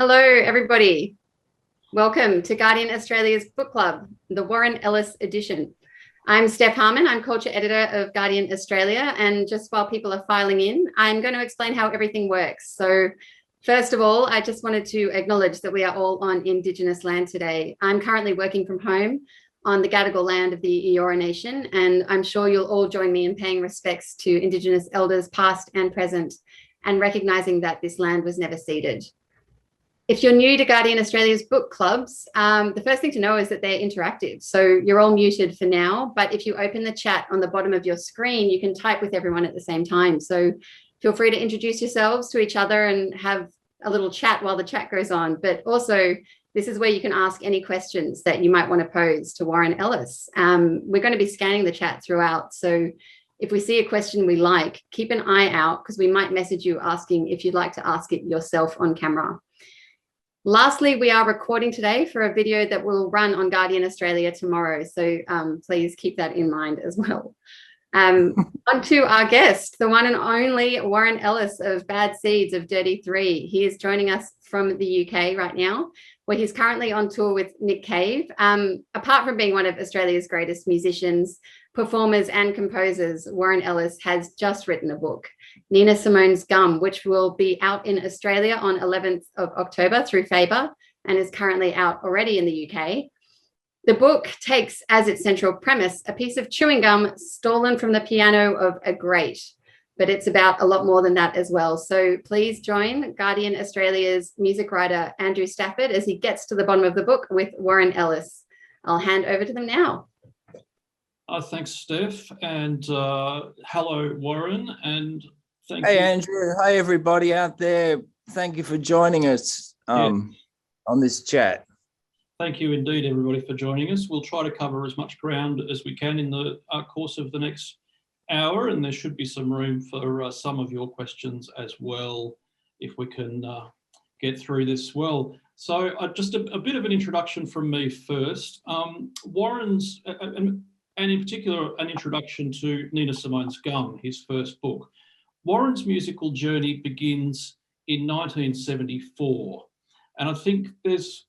Hello, everybody. Welcome to Guardian Australia's book club, the Warren Ellis edition. I'm Steph Harmon. I'm culture editor of Guardian Australia. And just while people are filing in, I'm going to explain how everything works. So first of all, I just wanted to acknowledge that we are all on Indigenous land today. I'm currently working from home on the Gadigal land of the Eora Nation, and I'm sure you'll all join me in paying respects to Indigenous elders past and present and recognising that this land was never ceded. If you're new to Guardian Australia's book clubs, the first thing to know is that they're interactive. So you're all muted for now, but if you open the chat on the bottom of your screen, you can type with everyone at the same time. So feel free to introduce yourselves to each other and have a little chat while the chat goes on. But also, this is where you can ask any questions that you might want to pose to Warren Ellis. We're going to be scanning the chat throughout. So if we see a question we like, keep an eye out because we might message you asking if you'd like to ask it yourself on camera. Lastly, we are recording today for a video that will run on Guardian Australia tomorrow. So please keep that in mind as well. On to our guest, the one and only Warren Ellis of Bad Seeds of Dirty Three. He is joining us from the UK right now, where he's currently on tour with Nick Cave. Apart from being one of Australia's greatest musicians, performers and composers, Warren Ellis has just written a book, Nina Simone Gum, which will be out in Australia on 11th of October through Faber and is currently out already in the UK. The book takes as its central premise a piece of chewing gum stolen from the piano of a great, but it's about a lot more than that as well. So please join Guardian Australia's music writer Andrew Stafford as he gets to the bottom of the book with Warren Ellis. I'll hand over to them now. Thanks, Steph, and hello, Warren, and thank you. Hey, Andrew. Hi, everybody out there. Thank you for joining us on this chat. Thank you indeed, everybody, for joining us. We'll try to cover as much ground as we can in the course of the next hour, and there should be some room for some of your questions as well, if we can get through this well. So just a bit of an introduction from me first. Warren's... and in particular, an introduction to Nina Simone Gum, his first book. Warren's musical journey begins in 1974, and I think this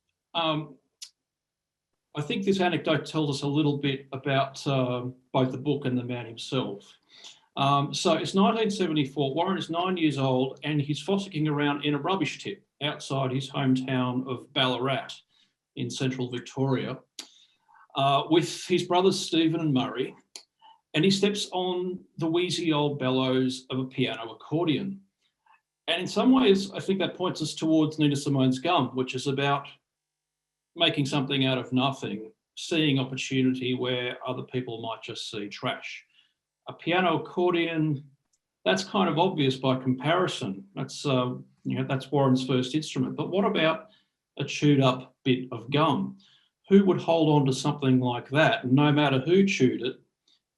anecdote tells us a little bit about both the book and the man himself. So it's 1974. Warren is 9 years old, and he's fossicking around in a rubbish tip outside his hometown of Ballarat in central Victoria. With his brothers Stephen and Murray, and he steps on the wheezy old bellows of a piano accordion. And in some ways, I think that points us towards Nina Simone Gum, which is about making something out of nothing, seeing opportunity where other people might just see trash. A piano accordion, that's kind of obvious by comparison. That's that's Warren's first instrument. But what about a chewed up bit of gum? Who would hold on to something like that, no matter who chewed it,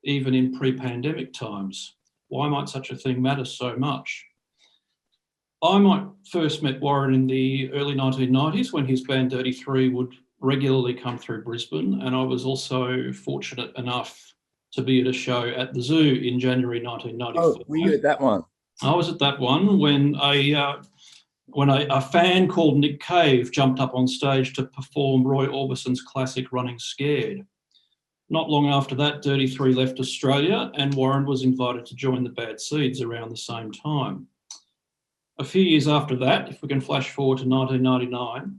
even in pre-pandemic times? Why might such a thing matter so much? I might first met Warren in the early 1990s when his band Dirty Three would regularly come through Brisbane, and I was also fortunate enough to be at a show at the Zoo in January 1994. Oh, were you at that one? I was at that one when a fan called Nick Cave jumped up on stage to perform Roy Orbison's classic Running Scared. Not long after that, Dirty Three left Australia, and Warren was invited to join the Bad Seeds around the same time. A few years after that, if we can flash forward to 1999,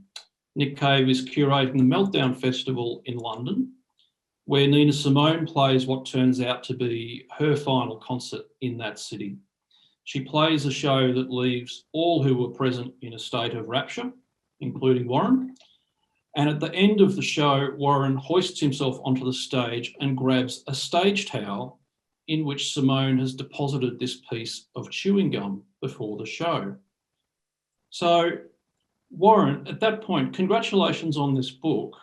Nick Cave is curating the Meltdown Festival in London, where Nina Simone plays what turns out to be her final concert in that city. She plays a show that leaves all who were present in a state of rapture, including Warren. And at the end of the show, Warren hoists himself onto the stage and grabs a stage towel in which Simone has deposited this piece of chewing gum before the show. So, Warren, at that point, congratulations on this book.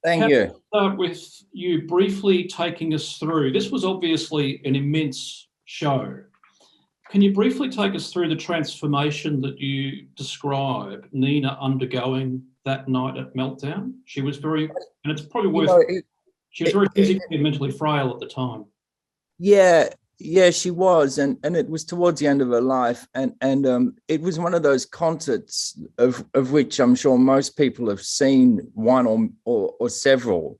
Thank you. Start with you briefly taking us through. This was obviously an immense show. Can you briefly take us through the transformation that you describe Nina undergoing that night at Meltdown? She was very, and it's probably worth, she was very physically and mentally frail at the time. Yeah, Yeah, she was, and it was towards the end of her life, and it was one of those concerts of which I'm sure most people have seen one or several.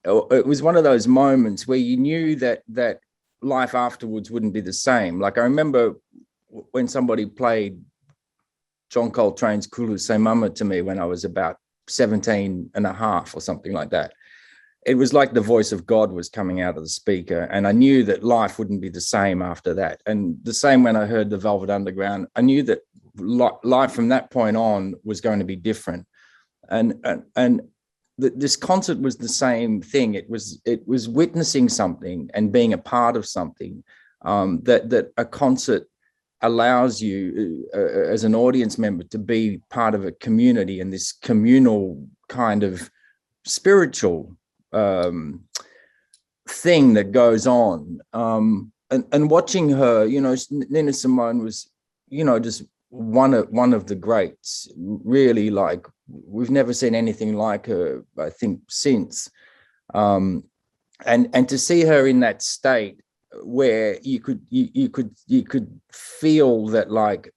It was one of those moments where you knew that life afterwards wouldn't be the same. Like I remember when somebody played John Coltrane's Kulu Se Mama to me when I was about 17 and a half or something like that. It was like the voice of God was coming out of the speaker. And I knew that life wouldn't be the same after that. And the same when I heard the Velvet Underground, I knew that life from that point on was going to be different. And this concert was the same thing. It was witnessing something and being a part of something that a concert allows you as an audience member to be part of a community and this communal kind of spiritual thing that goes on. And watching her, Nina Simone was, just one of the greats. Really, like we've never seen anything like her, I think, since. And to see her in that state where you could feel that, like,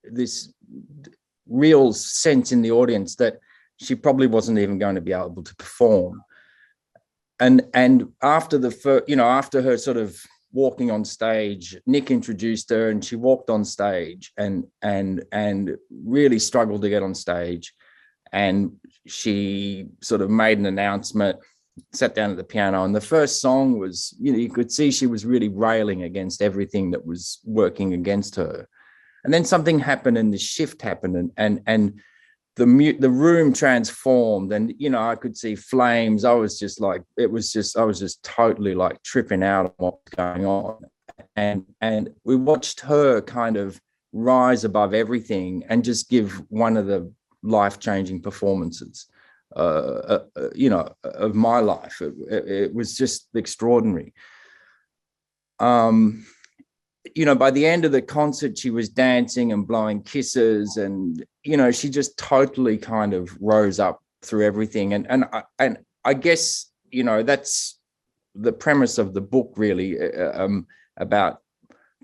this real sense in the audience that she probably wasn't even going to be able to perform. And after after her sort of walking on stage, Nick introduced her and she walked on stage and really struggled to get on stage. And she sort of made an announcement, sat down at the piano, and the first song was, you could see she was really railing against everything that was working against her. And then something happened and the shift happened and the room transformed, and I could see flames. I was just totally like tripping out on what's going on. And we watched her kind of rise above everything and just give one of the life-changing performances of my life. It was just extraordinary. By the end of the concert, she was dancing and blowing kisses, and she just totally kind of rose up through everything. And I guess that's the premise of the book, really, about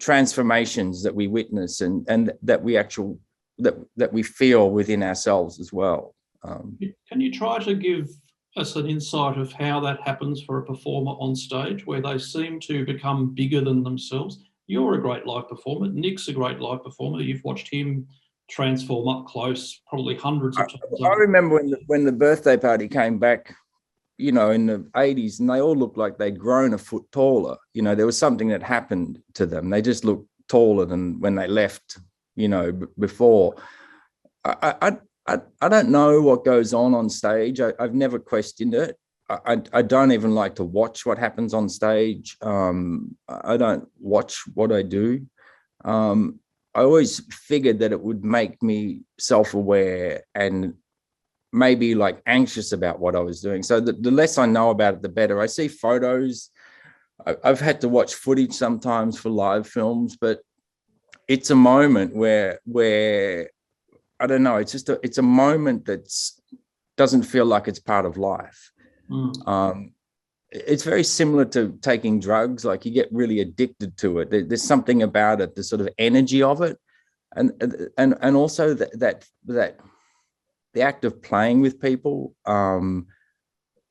transformations that we witness and that we feel within ourselves as well. Can you try to give us an insight of how that happens for a performer on stage, where they seem to become bigger than themselves? You're a great live performer. Nick's a great live performer. You've watched him transform up close, probably hundreds of times. I remember when the birthday party came back, in the 80s, and they all looked like they'd grown a foot taller. There was something that happened to them. They just looked taller than when they left, before. I don't know what goes on stage. I've never questioned it. I don't even like to watch what happens on stage. I don't watch what I do. I always figured that it would make me self-aware and maybe like anxious about what I was doing. So the less I know about it, the better. I see photos. I've had to watch footage sometimes for live films, but it's a moment where I don't know. It's a moment that doesn't feel like it's part of life. It's very similar to taking drugs. Like, you get really addicted to it. There's something about it, the sort of energy of it, and also that the act of playing with people,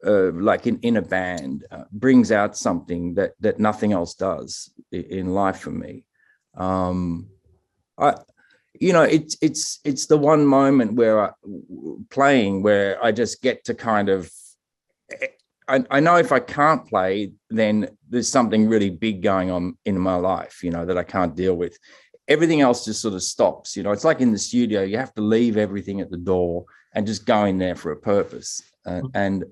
like in a band, brings out something that nothing else does in life for me. It's the one moment where where I just get to kind of, I know if I can't play, then there's something really big going on in my life, that I can't deal with. Everything else just sort of stops. It's like in the studio, you have to leave everything at the door and just go in there for a purpose. And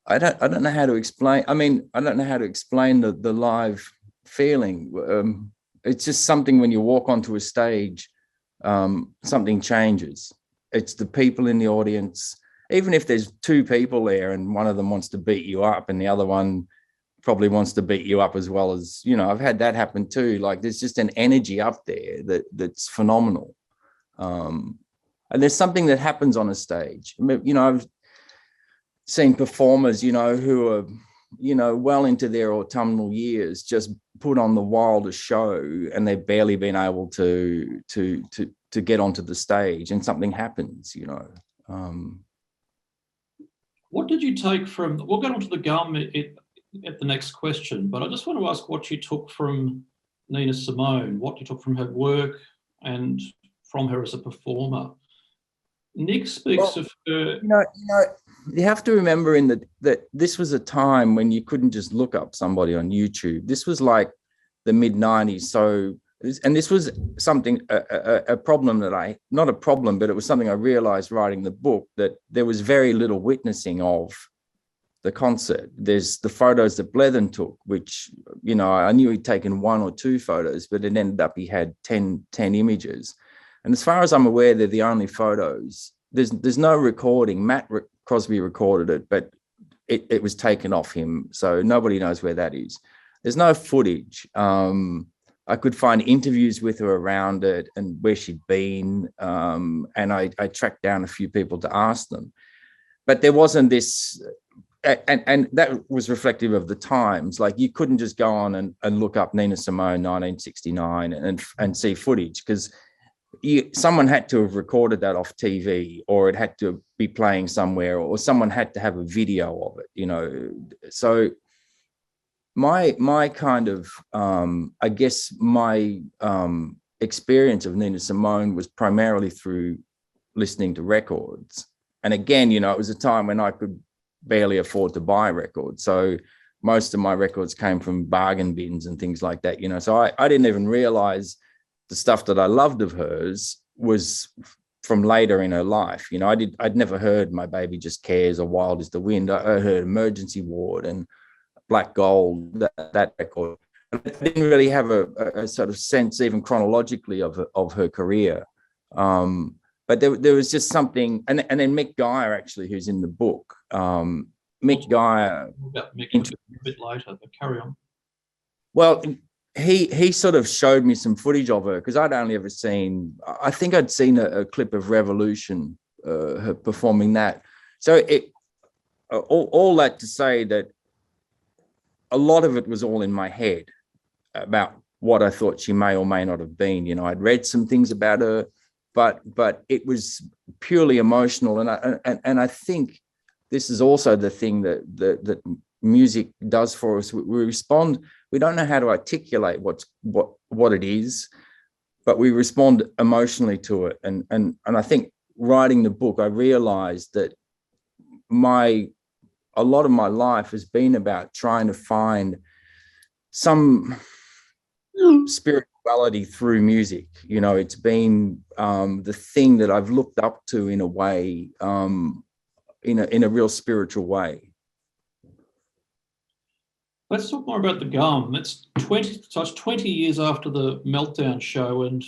I don't know how to explain. I mean, I don't know how to explain the live feeling. It's just something when you walk onto a stage, something changes. It's the people in the audience. Even if there's two people there and one of them wants to beat you up and the other one probably wants to beat you up as well, as, I've had that happen too. Like, there's just an energy up there that's phenomenal. And there's something that happens on a stage. I've seen performers, who are well into their autumnal years, just put on the wildest show, and they've barely been able to get onto the stage, and something happens. What did you take from? We'll get onto the gum at the next question, but I just want to ask what you took from Nina Simone, what you took from her work and from her as a performer. Nick speaks of her. You have to remember that this was a time when you couldn't just look up somebody on YouTube. This was like the mid-90s. So, and this was something, a problem that not a problem, but it was something I realized writing the book, that there was very little witnessing of the concert. There's the photos that Blethen took, which, I knew he'd taken 1 or 2 photos, but it ended up he had 10 images. And as far as I'm aware, they're the only photos. There's no recording. Matt Crosby recorded it, but it was taken off him. So nobody knows where that is. There's no footage. I could find interviews with her around it and where she'd been. And I tracked down a few people to ask them. But there wasn't this, and that was reflective of the times. Like, you couldn't just go on and look up Nina Simone 1969 and see footage, because someone had to have recorded that off TV, or it had to be playing somewhere, or someone had to have a video of it, So my kind of, I guess my experience of Nina Simone was primarily through listening to records. And again, it was a time when I could barely afford to buy records. So most of my records came from bargain bins and things like that, So I didn't even realize the stuff that I loved of hers was from later in her life. I'd never heard My Baby Just Cares or Wild Is the Wind. I heard Emergency Ward and Black Gold, that record. I didn't really have a sort of sense, even chronologically, of her career. But there was just something, and then Mick Geyer, actually, who's in the book. Mick Geyer. About Mick a bit later, but carry on. Well, he sort of showed me some footage of her, because I'd only ever seen, I think I'd seen a clip of Revolution, her performing that. So all that to say that a lot of it was all in my head about what I thought she may or may not have been. I'd read some things about her, but it was purely emotional. And I think this is also the thing that music does for us. We respond. We don't know how to articulate what it is, but we respond emotionally to it. And I think writing the book, I realized that a lot of my life has been about trying to find some spirituality through music. It's been the thing that I've looked up to in a way, in a real spiritual way. Let's talk more about the gum. It's 20 years after the Meltdown show, and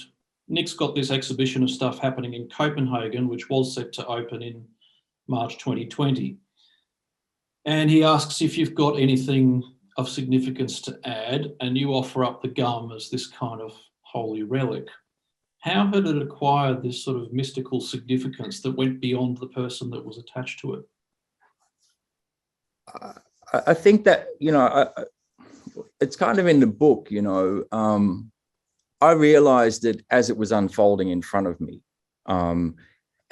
Nick's got this exhibition of stuff happening in Copenhagen, which was set to open in March 2020. And he asks if you've got anything of significance to add, and you offer up the gum as this kind of holy relic. How had it acquired this sort of mystical significance that went beyond the person that was attached to it? I think that, it's kind of in the book, I realized that as it was unfolding in front of me,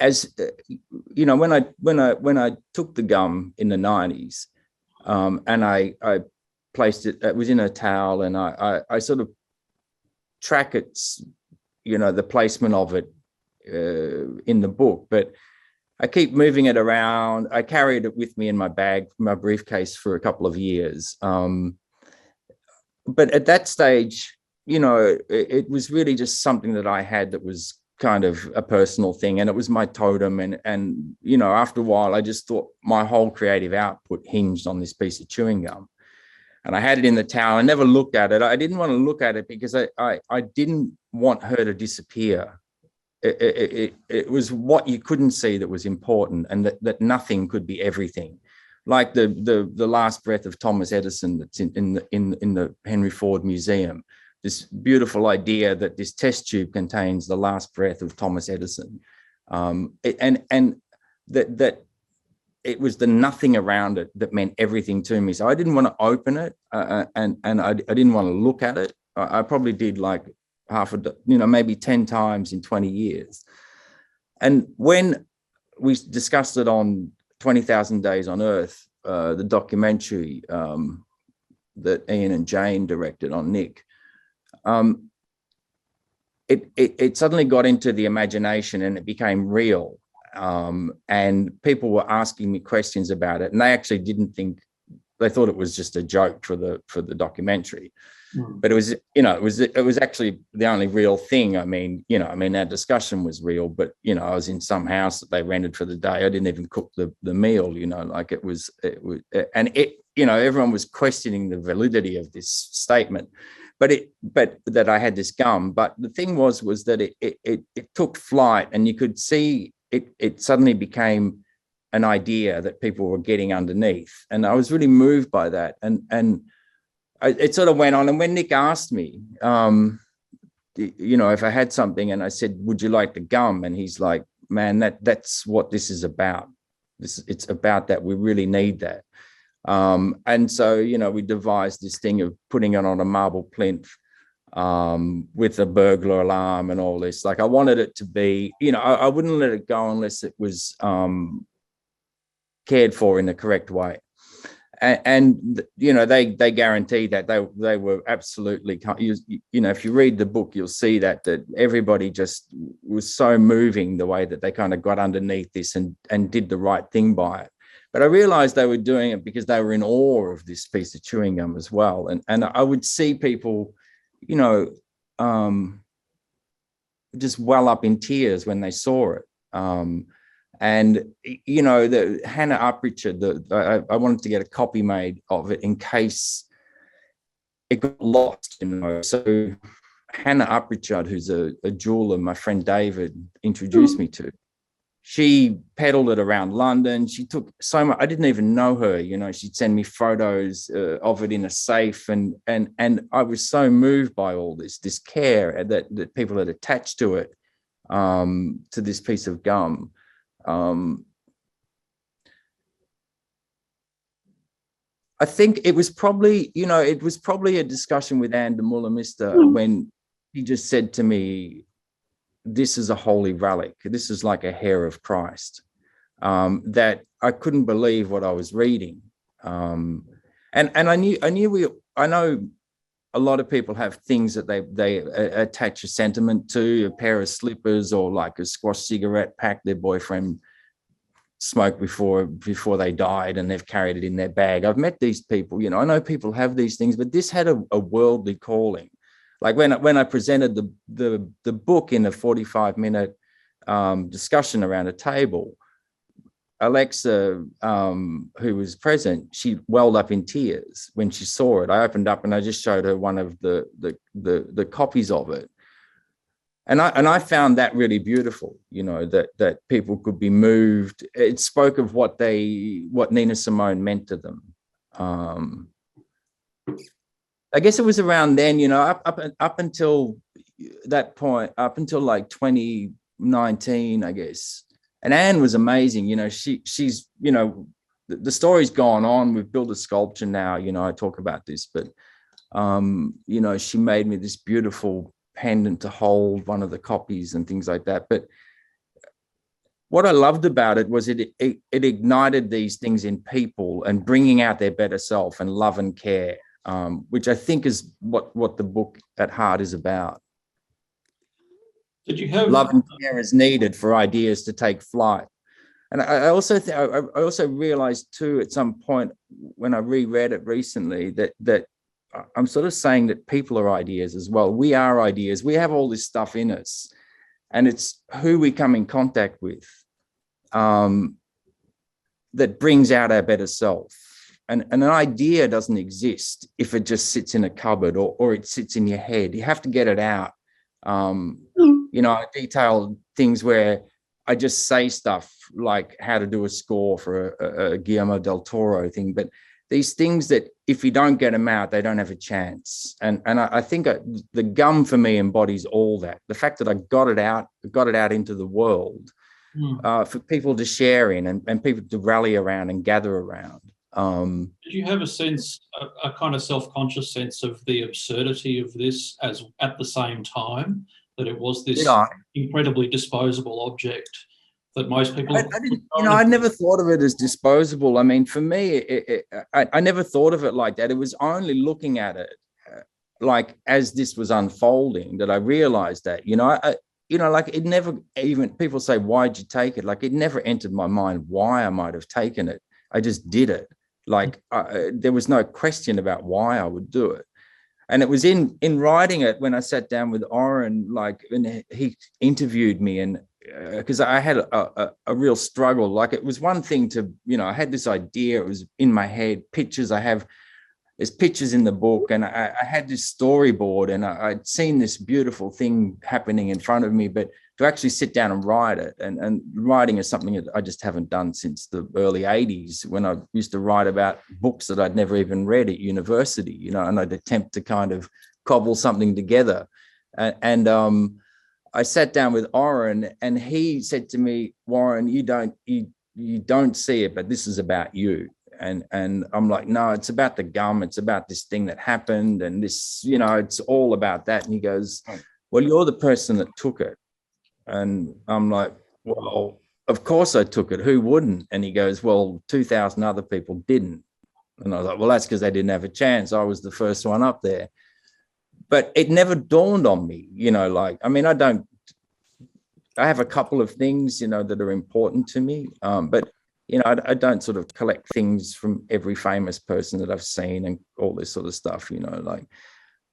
as when I took the gum in the 90s, and I placed it was in a towel, and I sort of track its, the placement of it in the book, but I keep moving it around. I carried it with me in my bag, my briefcase, for a couple of years. But at that stage, it was really just something that I had that was kind of a personal thing, and it was my totem. And after a while, I just thought my whole creative output hinged on this piece of chewing gum. And I had it in the towel. I never looked at it. I didn't want to look at it because I didn't want her to disappear. It was what you couldn't see that was important, and that nothing could be everything. Like the last breath of Thomas Edison that's in the Henry Ford Museum. This beautiful idea that this test tube contains the last breath of Thomas Edison, and that it was the nothing around it that meant everything to me. So I didn't want to open it, and I didn't want to look at it. I probably did like maybe 10 times in 20 years. And when we discussed it on 20,000 Days on Earth, the documentary that Ian and Jane directed on Nick, it suddenly got into the imagination and it became real. And people were asking me questions about it, and they actually they thought it was just a joke for the documentary. But it was actually the only real thing. I mean, our discussion was real, but I was in some house that they rented for the day. I didn't even cook the meal, like it was, and everyone was questioning the validity of this statement, but that I had this gum. But the thing was that it took flight, and you could see it suddenly became an idea that people were getting underneath, and I was really moved by that. And it sort of went on. And when Nick asked me, if I had something, and I said, "Would you like the gum?" And he's like, "Man, that's what this is about. It's about that. We really need that." And so, we devised this thing of putting it on a marble plinth with a burglar alarm and all this. Like, I wanted it to be, I wouldn't let it go unless it was cared for in the correct way. And they guaranteed that they were absolutely, if you read the book, you'll see that everybody just was so moving the way that they kind of got underneath this and did the right thing by it. But I realized they were doing it because they were in awe of this piece of chewing gum as well. And I would see people, just well up in tears when they saw it. And the Hannah Uprichard, I wanted to get a copy made of it in case it got lost. So Hannah Uprichard, who's a jeweler, my friend David introduced me to, she peddled it around London. She took so much. I didn't even know her. She'd send me photos of it in a safe, and I was so moved by all this care that people had attached to it, to this piece of gum. I think it was probably a discussion with Anne de Muller-Mister when he just said to me, "This is a holy relic. This is like a hair of Christ," that I couldn't believe what I was reading. And I know a lot of people have things that they attach a sentiment to, a pair of slippers or like a squash cigarette pack their boyfriend smoked before they died, and they've carried it in their bag. I've met these people, I know people have these things, but this had a worldly calling. Like when I presented the book in a 45-minute discussion around a table, Alexa, who was present, she welled up in tears when she saw it. I opened up and I just showed her one of the copies of it, and I found that really beautiful. That people could be moved. It spoke of what Nina Simone meant to them. I guess it was around then, up until that point, up until like 2019, I guess. And Anne was amazing. She's, the story's gone on. We've built a sculpture now. I talk about this, but, she made me this beautiful pendant to hold one of the copies and things like that. But what I loved about it was it ignited these things in people and bringing out their better self and love and care. Which I think is what the book at heart is about. Did you have love and care is needed for ideas to take flight? And I also realized too at some point when I reread it recently that I'm sort of saying that people are ideas as well. We are ideas. We have all this stuff in us, and it's who we come in contact with that brings out our better self. And an idea doesn't exist if it just sits in a cupboard or it sits in your head. You have to get it out. I detail things where I just say stuff like how to do a score for a Guillermo del Toro thing. But these things that if you don't get them out, they don't have a chance. And I think the gum for me embodies all that. The fact that I got it out into the world for people to share in and people to rally around and gather around. Did you have a sense, a kind of self-conscious sense of the absurdity of this as at the same time, that it was this incredibly disposable object that most people... I didn't, I never thought of it as disposable. I mean, for me, I never thought of it like that. It was only looking at it like as this was unfolding that I realized that, like it never even, people say, why'd you take it? Like it never entered my mind why I might have taken it. I just did it. Like there was no question about why I would do it. And it was in writing it when I sat down with Oren, like when he interviewed me, and because I had a real struggle. Like it was one thing to, I had this idea, it was in my head, pictures there's pictures in the book, and I had this storyboard, and I'd seen this beautiful thing happening in front of me, but to actually sit down and write it, and writing is something that I just haven't done since the early 80s, when I used to write about books that I'd never even read at university, and I'd attempt to kind of cobble something together. And I sat down with Oren, and he said to me, Warren, you don't see it, but this is about you. And I'm like, no, it's about the gum. It's about this thing that happened. And this, it's all about that. And he goes, well, you're the person that took it. And I'm like, well, of course I took it. Who wouldn't? And he goes, well, 2,000 other people didn't. And I was like, well, that's because they didn't have a chance. I was the first one up there. But it never dawned on me, I have a couple of things, that are important to me. But I don't sort of collect things from every famous person that I've seen and all this sort of stuff, like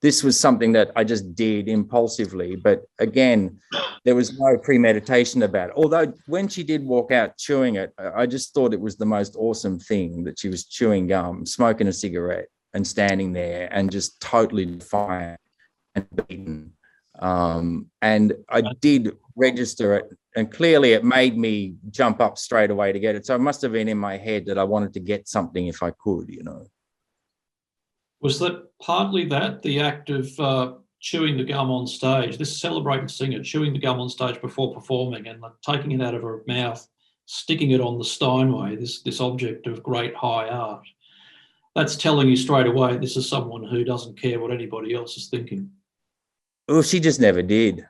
this was something that I just did impulsively. But again, there was no premeditation about it. Although when she did walk out chewing it, I just thought it was the most awesome thing that she was chewing gum, smoking a cigarette and standing there and just totally defiant and beaten. And I did register it, and clearly it made me jump up straight away to get it. So it must have been in my head that I wanted to get something if I could, Was that partly the act of chewing the gum on stage, this celebrated singer chewing the gum on stage before performing and taking it out of her mouth, sticking it on the Steinway, this object of great high art? That's telling you straight away this is someone who doesn't care what anybody else is thinking. Well, she just never did.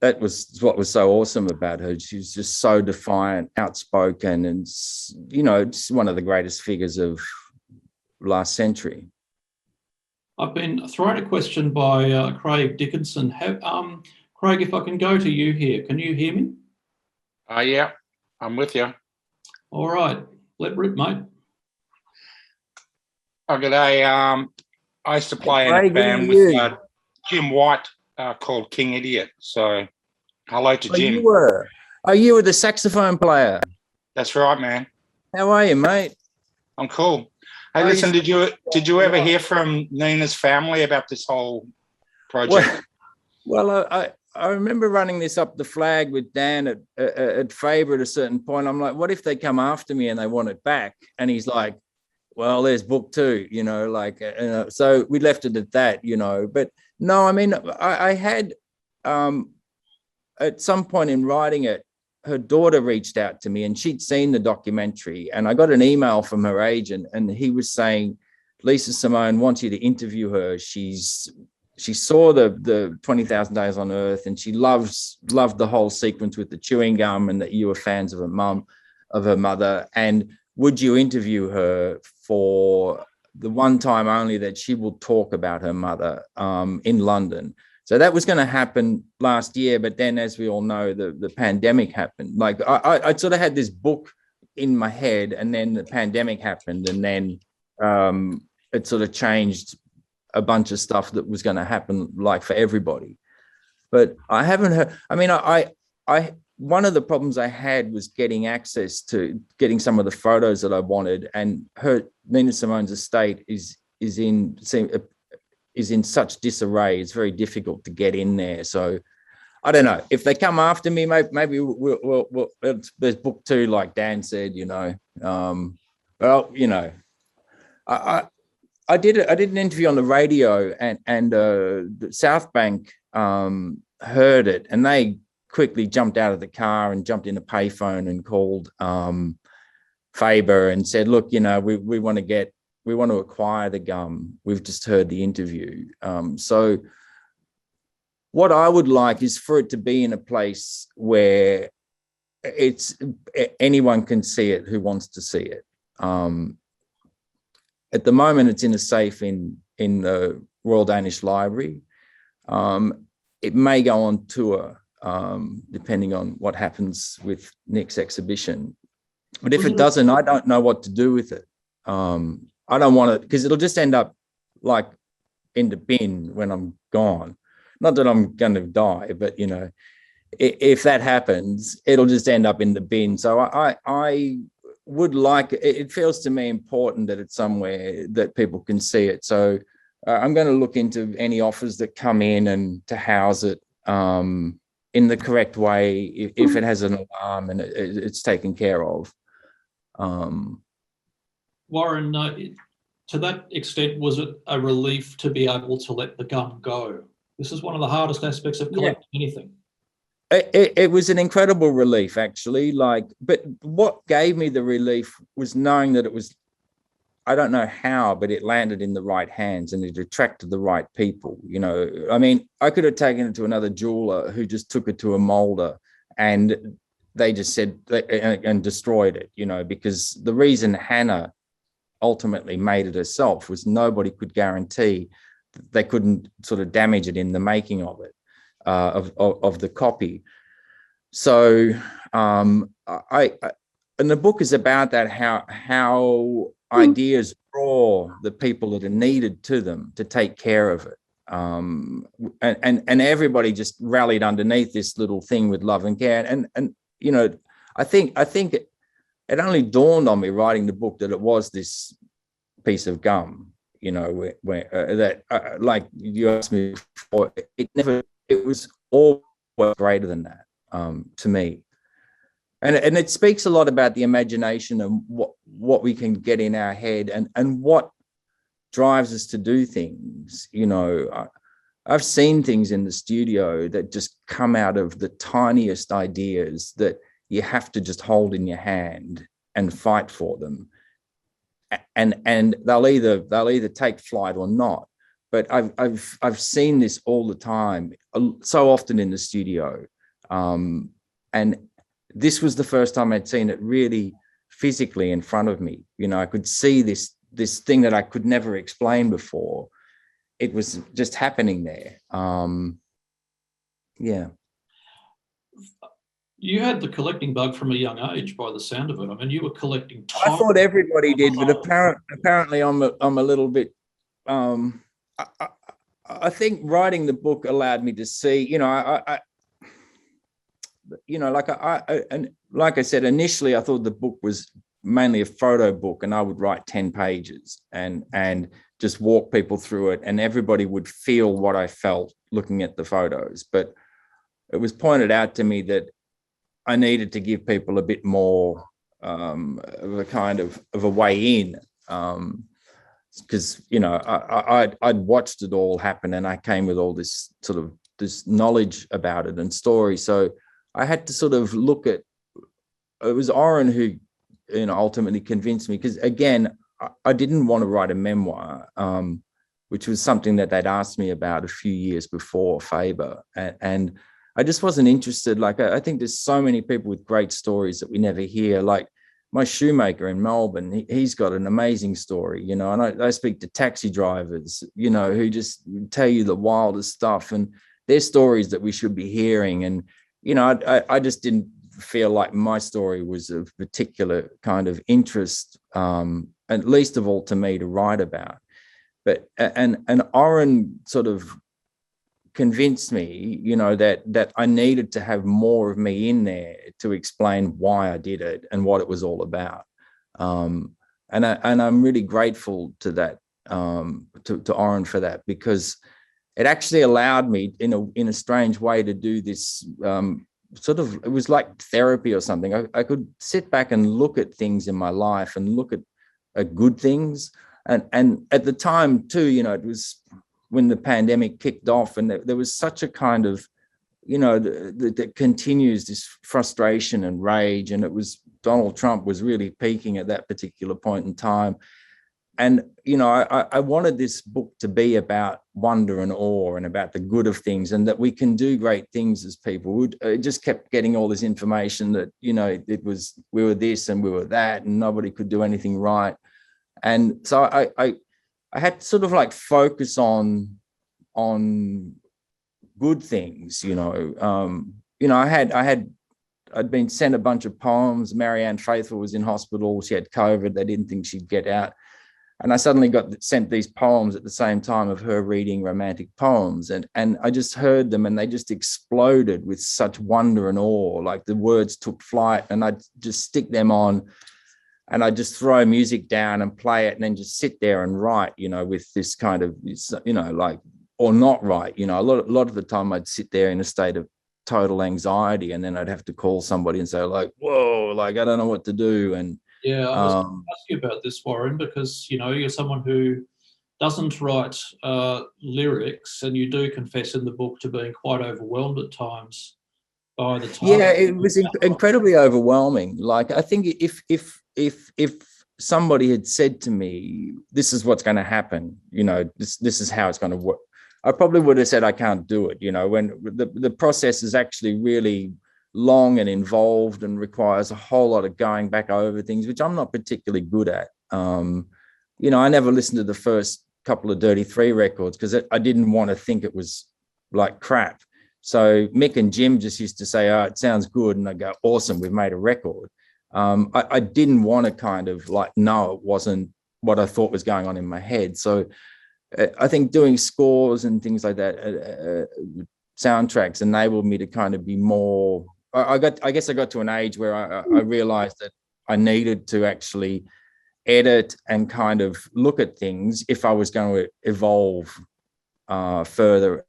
That was what was so awesome about her. She was just so defiant, outspoken, and, it's one of the greatest figures of last century. I've been thrown a question by Craig Dickinson. Craig, if I can go to you here, can you hear me? Yeah, I'm with you. All right, let rip, mate. Oh, g'day. I used to play in a band with Jim White called King Idiot. So hello to Jim. You were the saxophone player. That's right, man. How are you, mate? I'm cool. Hey, listen, did you ever hear from Nina's family about this whole project? Well, I remember running this up the flag with Dan at Faber at a certain point. I'm like, what if they come after me and they want it back? And he's like, well, there's book 2, so we left it at that, but no, I mean, I had, at some point in writing it, her daughter reached out to me and she'd seen the documentary, and I got an email from her agent, and he was saying, Lisa Simone wants you to interview her. She saw the 20,000 Days on Earth, and she loved the whole sequence with the chewing gum, and that you were fans of her mother. And would you interview her for the one time only that she will talk about her mother in London? So that was going to happen last year, but then, as we all know, the pandemic happened. Like I sort of had this book in my head, and then the pandemic happened, and then it sort of changed a bunch of stuff that was going to happen, like for everybody. But I haven't heard. I mean, I one of the problems I had was getting access to getting some of the photos that I wanted, and Nina Simone's estate is in such disarray. It's very difficult to get in there. So I don't know if they come after me. Maybe we'll there's book 2, like Dan said. I did an interview on the radio, and the South Bank heard it, and they quickly jumped out of the car and jumped in a payphone and called Faber and said, look, you know, we want to acquire the gum. We've just heard the interview. So what I would like is for it to be in a place where anyone can see it who wants to see it. At the moment, it's in a safe in the Royal Danish Library. It may go on tour, depending on what happens with Nick's exhibition. But if it doesn't, I don't know what to do with it. I don't want it, because it'll just end up like in the bin when I'm gone. Not that I'm going to die, but, you know, if that happens, it'll just end up in the bin. So I would like, it feels to me important that it's somewhere that people can see it. So I'm going to look into any offers that come in and to house it in the correct way, if it has an alarm and it's taken care of. Warren, to that extent, was it a relief to be able to let the gum go? This is one of the hardest aspects of collecting anything. It was an incredible relief, actually. But what gave me the relief was knowing that it was, I don't know how, but it landed in the right hands and it attracted the right people. You know, I mean, I could have taken it to another jeweler who just took it to a molder and they just said and destroyed it, you know, because the reason Hannah ultimately made it herself was nobody could guarantee they couldn't sort of damage it in the making of it, of the copy. So and the book is about that, how ideas draw the people that are needed to them to take care of it. And everybody just rallied underneath this little thing with love and care. And you know, I think it only dawned on me writing the book that it was this piece of gum, you know, like you asked me before, it was always greater than that to me. And it speaks a lot about the imagination and what we can get in our head and what drives us to do things. You know, I've seen things in the studio that just come out of the tiniest ideas that you have to just hold in your hand and fight for them. And they'll either take flight or not. But I've seen this all the time, so often in the studio. And this was the first time I'd seen it really physically in front of me. You know, I could see this thing that I could never explain before. It was just happening there. Yeah. You had the collecting bug from a young age, by the sound of it. I mean, you were collecting time. I thought everybody did, but apparently I'm a little bit. I think writing the book allowed me to see. You know, like I said initially, I thought the book was mainly a photo book, and I would write 10 pages and just walk people through it, and everybody would feel what I felt looking at the photos. But it was pointed out to me that I needed to give people a bit more of a kind of a way in, because you know I'd watched it all happen, and I came with all this sort of this knowledge about it and story. So I had to sort of look at. It was Oren who, you know, ultimately convinced me, because again, I didn't want to write a memoir, which was something that they'd asked me about a few years before Faber, and I just wasn't interested. Like, I think there's so many people with great stories that we never hear. Like my shoemaker in Melbourne, he's got an amazing story, you know, and I speak to taxi drivers, you know, who just tell you the wildest stuff, and their stories that we should be hearing. And, you know, I just didn't feel like my story was of particular kind of interest, at least of all to me to write about. But, and Oren sort of convinced me, you know, that I needed to have more of me in there to explain why I did it and what it was all about. And I'm really grateful to that, to Oren for that, because it actually allowed me in a strange way to do this sort of, it was like therapy or something. I could sit back and look at things in my life and look at good things. And at the time too, you know, it was when the pandemic kicked off, and there was such a kind of you know, that continues this frustration and rage. And it was Donald Trump was really peaking at that particular point in time. And, you know, I wanted this book to be about wonder and awe and about the good of things, and that we can do great things as people. I just kept getting all this information that, you know, we were this and we were that, and nobody could do anything right. And so I had to sort of like focus on good things, you know. I'd been sent a bunch of poems. Marianne Faithfull was in hospital. She had COVID. They didn't think she'd get out. And I suddenly got sent these poems at the same time of her reading romantic poems. And I just heard them, and they just exploded with such wonder and awe. Like the words took flight, and I'd just stick them on, and I'd just throw music down and play it, and then just sit there and write, you know, with this kind of, you know, like, or not write, you know, a lot of the time I'd sit there in a state of total anxiety, and then I'd have to call somebody and say, like, whoa, like, I don't know what to do. And yeah, I was going to ask you about this, Warren, because, you know, you're someone who doesn't write lyrics, and you do confess in the book to being quite overwhelmed at times by the time. Yeah, it was incredibly overwhelming. Like, I think if somebody had said to me, this is what's going to happen, you know, this is how it's going to work, I probably would have said I can't do it, you know, when the process is actually really long and involved and requires a whole lot of going back over things, which I'm not particularly good at. You know, I never listened to the first couple of Dirty Three records because I didn't want to think it was like crap. So Mick and Jim just used to say, oh, it sounds good. And I go, awesome, we've made a record. I didn't want to kind of like, no, it wasn't what I thought was going on in my head. So I think doing scores and things like that, soundtracks, enabled me to kind of be more, I guess I got to an age where I realized that I needed to actually edit and kind of look at things if I was going to evolve further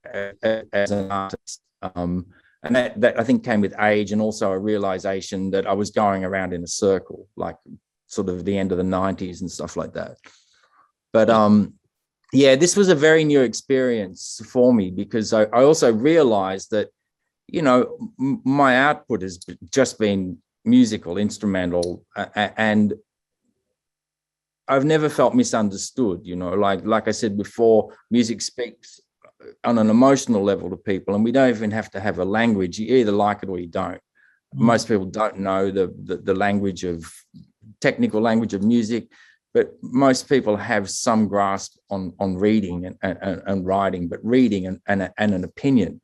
as an artist. And that I think came with age, and also a realization that I was going around in a circle, like sort of the end of the 90s and stuff like that. But yeah, this was a very new experience for me, because I also realized that, you know, my output has just been musical, instrumental, and I've never felt misunderstood, you know, like I said before, music speaks on an emotional level to people, and we don't even have to have a language. You either like it or you don't. Most people don't know the language of, technical language of music, but most people have some grasp on reading and writing, but reading and an opinion.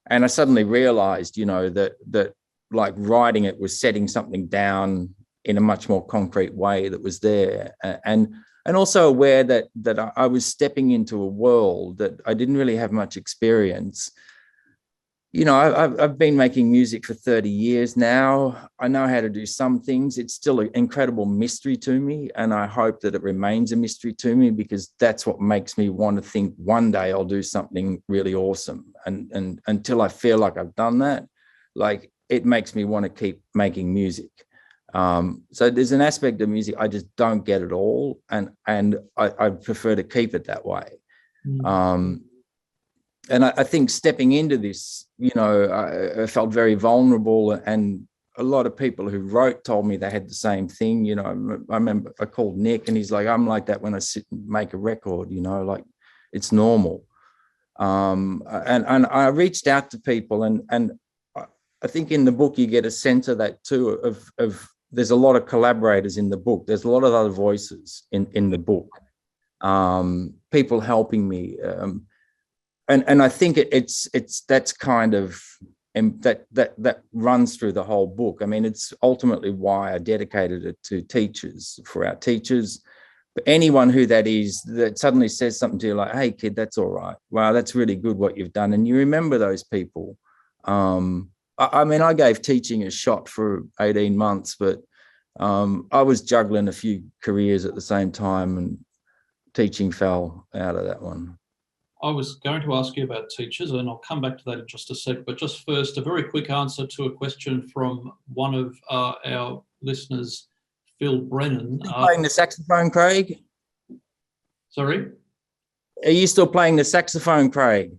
And I suddenly realized, you know, that like writing it was setting something down in a much more concrete way that was there. And also aware that I was stepping into a world that I didn't really have much experience. You know, I've been making music for 30 years now. I know how to do some things. It's still an incredible mystery to me, and I hope that it remains a mystery to me, because that's what makes me want to think one day I'll do something really awesome. And until I feel like I've done that, like, it makes me want to keep making music. So there's an aspect of music I just don't get at all, and I prefer to keep it that way. And I think stepping into this, you know, I felt very vulnerable, and a lot of people who wrote told me they had the same thing. You know, I remember I called Nick, and he's like, I'm like that when I sit and make a record, you know, like, it's normal. And I reached out to people, and I think in the book you get a sense of that too, of there's a lot of collaborators in the book. There's a lot of other voices in the book, people helping me. And I think that's kind of, that runs through the whole book. I mean, it's ultimately why I dedicated it to teachers, for our teachers, but anyone who that is, that suddenly says something to you like, hey kid, that's all right. Wow, that's really good what you've done. And you remember those people. I mean, I gave teaching a shot for 18 months, but I was juggling a few careers at the same time, and teaching fell out of that one. I was going to ask you about teachers, and I'll come back to that in just a sec. But just first, a very quick answer to a question from one of our listeners, Phil Brennan. Playing the saxophone, Craig? Sorry? Are you still playing the saxophone, Craig?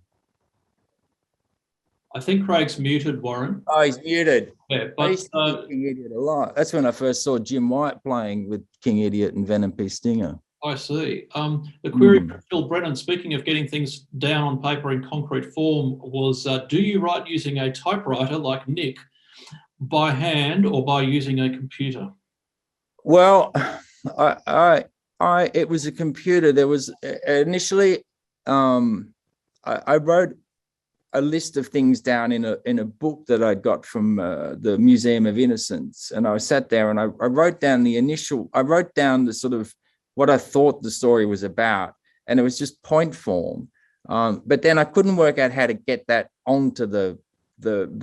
I think Craig's muted, Warren. Oh, he's muted. Yeah, I but used to see King Idiot a lot. That's when I first saw Jim White playing with King Idiot and Venom P. Stinger. I see. The query Mm. from Phil Brennan, speaking of getting things down on paper in concrete form, was do you write using a typewriter like Nick, by hand, or by using a computer? Well, it was a computer. There was initially, I wrote a list of things down in a book that I got from the Museum of Innocence, and I sat there and I wrote down the sort of what I thought the story was about, and it was just point form. But then I couldn't work out how to get that onto the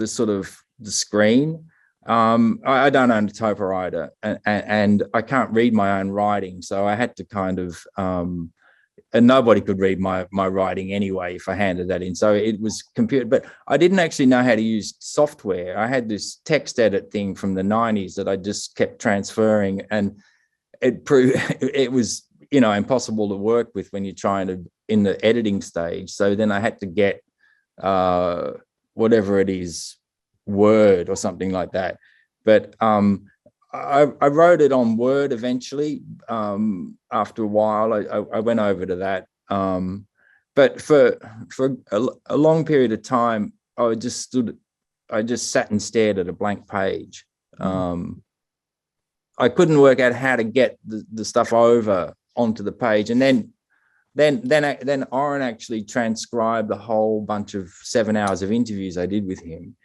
sort of the screen. I don't own a typewriter, and I can't read my own writing, so I had to kind of and nobody could read my writing anyway if I handed that in. So it was computer, but I didn't actually know how to use software. I had this text edit thing from the 90s that I just kept transferring, and it proved it was, you know, impossible to work with when you're trying to in the editing stage. So then I had to get whatever it is, Word or something like that. But I wrote it on Word eventually. After a while, I went over to that. But for a long period of time, I just sat and stared at a blank page. I couldn't work out how to get the stuff over onto the page, and then Oren actually transcribed a whole bunch of 7 hours of interviews I did with him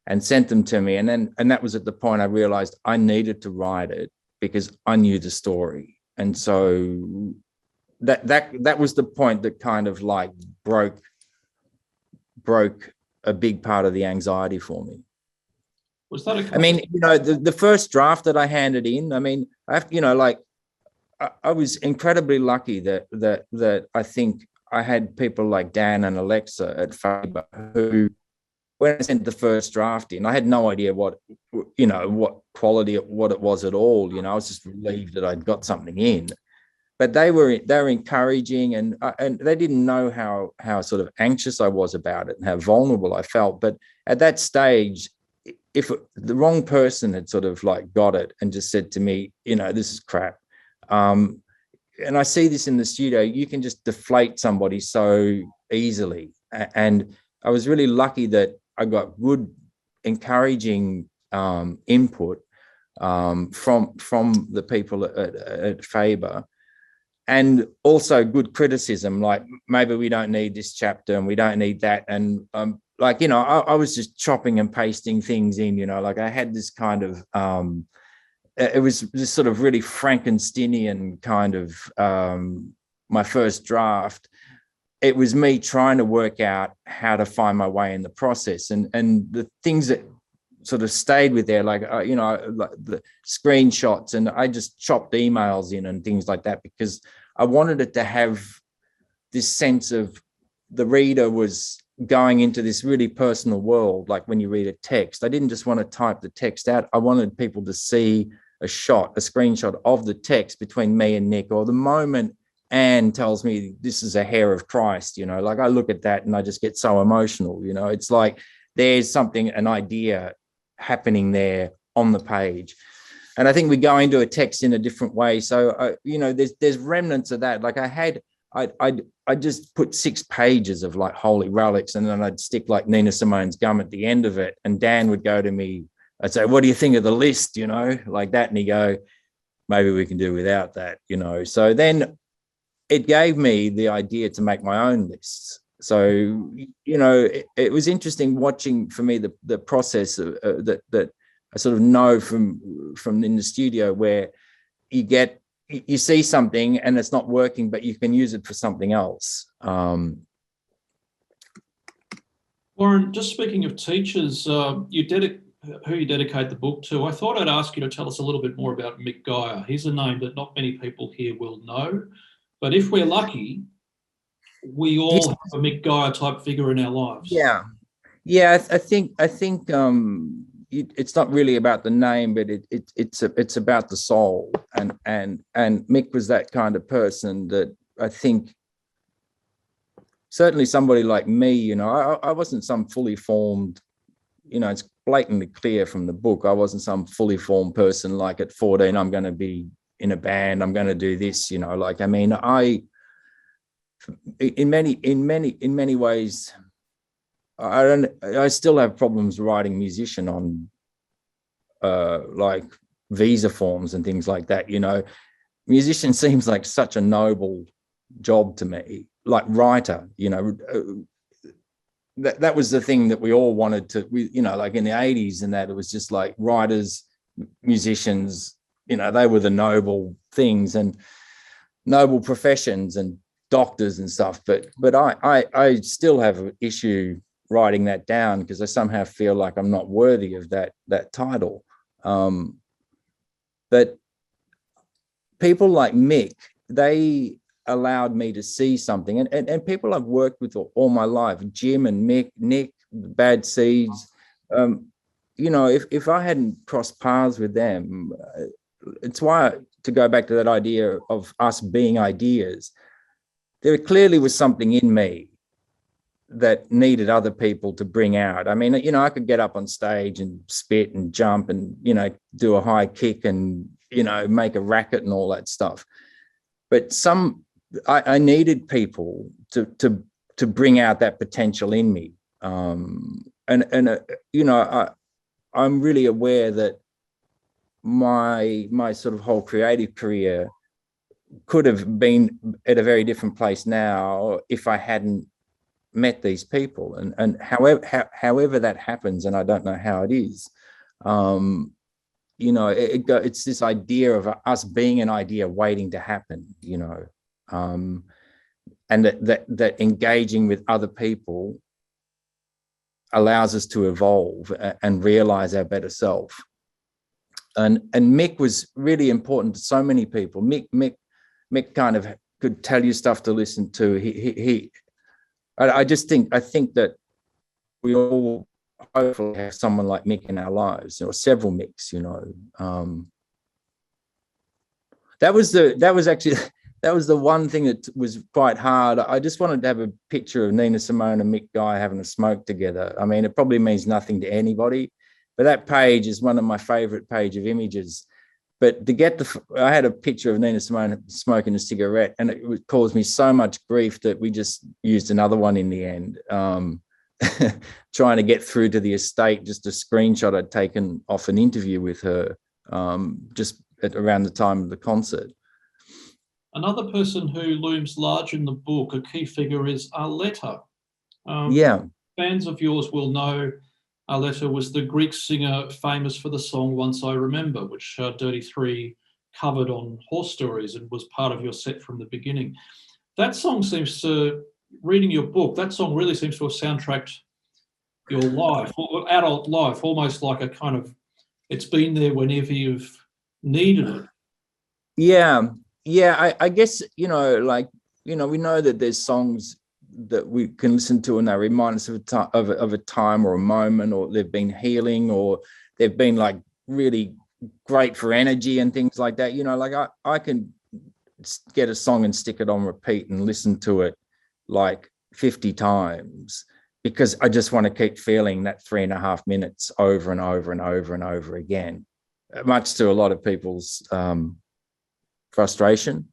and sent them to me. And that was at the point I realized I needed to write it because I knew the story. And so that was the point that kind of like broke a big part of the anxiety for me. Was that I mean, you know, the first draft that I handed in, I mean, I was incredibly lucky that I think I had people like Dan and Alexa at Faber who, when I sent the first draft in, I had no idea what quality, what it was at all. You know, I was just relieved that I'd got something in. But they were encouraging, and they didn't know how sort of anxious I was about it and how vulnerable I felt. But at that stage, if the wrong person had sort of like got it and just said to me, you know, this is crap. And I see this in the studio, you can just deflate somebody so easily. And I was really lucky that I got good, encouraging input from the people at Faber, and also good criticism, like maybe we don't need this chapter and we don't need that. And like, you know, I was just chopping and pasting things in, you know, like I had this kind of, it was this sort of really Frankensteinian kind of my first draft. It was me trying to work out how to find my way in the process, and the things that sort of stayed with there, like you know, like the screenshots, and I just chopped emails in and things like that because I wanted it to have this sense of the reader was going into this really personal world. Like when you read a text, I didn't just want to type the text out. I wanted people to see a screenshot of the text between me and Nick, or the moment Anne tells me this is a hair of Christ, you know, like I look at that and I just get so emotional, you know. It's like there's something, an idea happening there on the page. And I think we go into a text in a different way. So, you know, there's remnants of that. Like I just put 6 pages of like holy relics, and then I'd stick like Nina Simone's Gum at the end of it. And Dan would go to me, I'd say, what do you think of the list? You know, like that. And he'd go, maybe we can do without that, you know. So then it gave me the idea to make my own lists. So, you know, it was interesting watching for me the process of, that I sort of know from in the studio, where you see something and it's not working, but you can use it for something else. Warren, just speaking of teachers, who you dedicate the book to, I thought I'd ask you to tell us a little bit more about Mick Geyer. He's a name that not many people here will know, but if we're lucky, we all have a Mick Geyer type figure in our lives. Yeah, I think it's not really about the name, but it's about the soul, and Mick was that kind of person that I think certainly somebody like me, you know, I wasn't some fully formed, you know, it's blatantly clear from the book. I wasn't some fully formed person like at 14, I'm going to be in a band, I'm going to do this, you know, like, I mean, in many ways, I still have problems writing musician on like visa forms and things like that, you know. Musician seems like such a noble job to me, like writer, you know. That was the thing that we all wanted to, you know, like in the 80s and that, it was just like writers, musicians, you know, they were the noble things and noble professions, and doctors and stuff. But I still have an issue writing that down because I somehow feel like I'm not worthy of that title. But people like Mick, they allowed me to see something, and people I've worked with all my life, Jim and Mick, Nick, Bad Seeds, you know, if I hadn't crossed paths with them, it's why, to go back to that idea of us being ideas, there clearly was something in me that needed other people to bring out. I mean, you know, I could get up on stage and spit and jump and, you know, do a high kick and, you know, make a racket and all that stuff. But I needed people to bring out that potential in me. You know, I'm really aware that my sort of whole creative career could have been at a very different place now if I hadn't met these people. And however that happens, and I don't know how it is, you know, it's this idea of us being an idea waiting to happen, you know, and that engaging with other people allows us to evolve and realize our better self. And Mick was really important to so many people. Mick kind of could tell you stuff to listen to. I think that we all hopefully have someone like Mick in our lives, or several Micks, you know. That was the one thing that was quite hard. I just wanted to have a picture of Nina Simone and Mick Guy having a smoke together. I mean, it probably means nothing to anybody, but that page is one of my favorite page of images. But to get I had a picture of Nina Simone smoking a cigarette, and it caused me so much grief that we just used another one in the end, trying to get through to the estate, just a screenshot I'd taken off an interview with her just around the time of the concert. Another person who looms large in the book, a key figure, is Arletta. Yeah. Fans of yours will know Arletta was the Greek singer famous for the song Once I Remember, which Dirty Three covered on Horse Stories and was part of your set from the beginning. That song seems to, reading your book, that song really seems to have soundtracked your life, or adult life, almost like a kind of, it's been there whenever you've needed it. Yeah, I guess, you know, like, you know, we know that there's songs that we can listen to and they remind us of a time or a moment, or they've been healing, or they've been like really great for energy and things like that. You know, like I can get a song and stick it on repeat and listen to it like 50 times because I just want to keep feeling that 3.5 minutes over and over and over and over again, much to a lot of people's frustration.